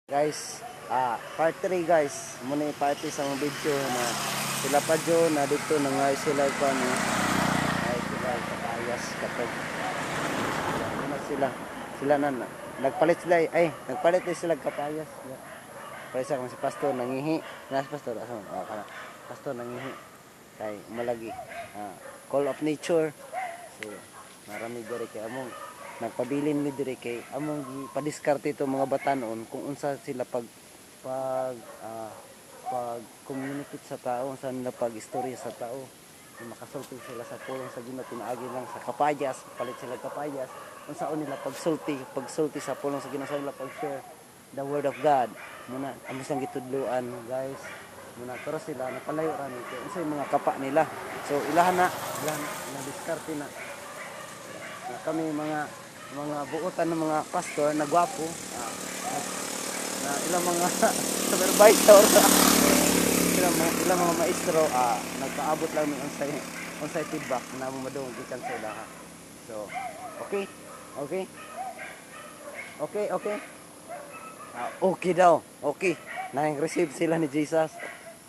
Guys, part 3 guys. Muna yung party sa mga video na sila pa dyan na dito nangay sila pa no. Ay sila kapayas kapag sila na nagpalit sila nagpalit din sila kapayas. Paisa kung si pastor nangihi. Nas pastor pastor nangihi. Kay malagi call of nature. So marami diri kay among nagpabilin mi diri kay among padiskarte ito mga bata noon kung unsa sila pag communicate sa tao, unsa nila pag istorya sa tao. Makasulti sila sa pulong sa Ginoo pinaagi lang sa kapayas, palit sila kapayas. Unsaon nila pagsulti sa pulong sa Ginoo sa nila pag-share the word of God. Muna amos lang gitudloan guys. Muna pero sila napalayo ra ni kay unsa yung mga kapa nila. So ilahan na diskarte na kami mga buotan ng mga pastor na gwapo na ilang mga supervisor ilang mga maestro nagpaabot lang ng unsay feedback na madung gikan sa ila. So okay daw na-receive sila ni Jesus.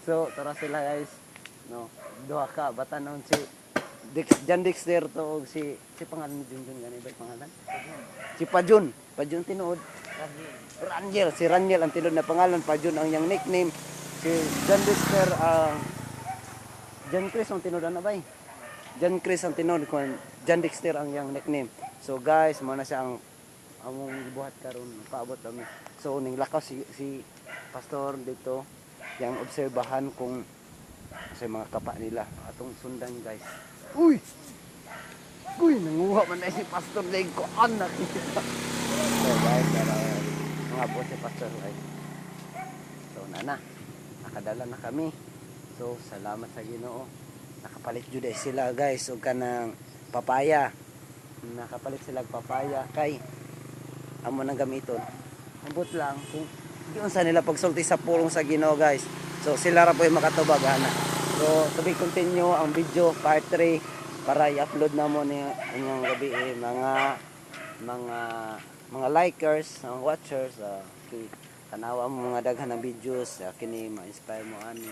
So tara sila guys no duha ka bata noon si Jan Dexter to si pangalan ni Junjun gani ba pangalan? Si Pajun tinuod. Rangel, si Rangel ang tinuod na pangalan, Pajun ang yang nickname. Si Jan Dexter Jan Chris ang tinuod na bay. Jan Chris ang tinuod kon Jan Dexter ang yang nickname. So guys, mo na siya ang among gibuhat karon paabot kami. So ning lakaw si pastor dito yang obserbahan kung sa mga kapa nila atong sundan guys. Uy, nanguha man na si pastor dahil ko anak. So guys, mga po si pastor guys. So nakadala na kami. So salamat sa Ginoo. Nakapalit jud sila guys og kanang papaya. Nakapalit sila og papaya kay amo nang gamiton. Ambot lang kung diyon sa nila pagsulti sa pulong sa Ginoo guys. So sila ra po yung makatubag ana. So, to be continue ang video part 3 para i-upload na mo ni inyong gabi mga likers, mga watchers, tanawa mo mga daghan ng videos, kini ma-inspire mo ani.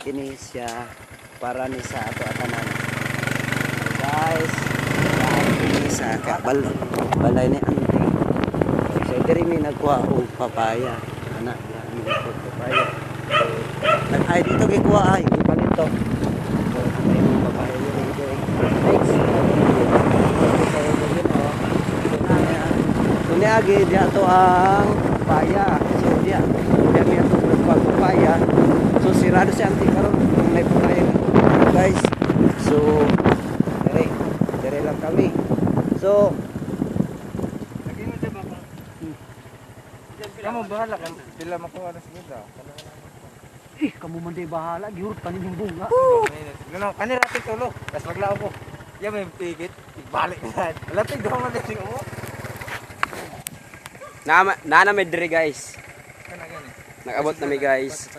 Kini siya para ni sa ato atanan. So, guys, kini sa balay ni auntie. So, diri mi nagkuha og papaya. Ana, ni papaya. Ay dito gikuha ay ipalit to. So ay papaya dito. Next. So niagi dia to ang papaya. So dia mi ato papaya. So sirado si auntie karon may papaya guys. So dire lang kami. So kamu bahala kan bila makuha na siguro. kamu man day bahala, gihurot pa ninyong bunga. No, kanira rating tulo. Tas maglao ko. Ya may pigit, balik na. Lapig do man din mo. Na may diri guys. Nag-abot na mi guys.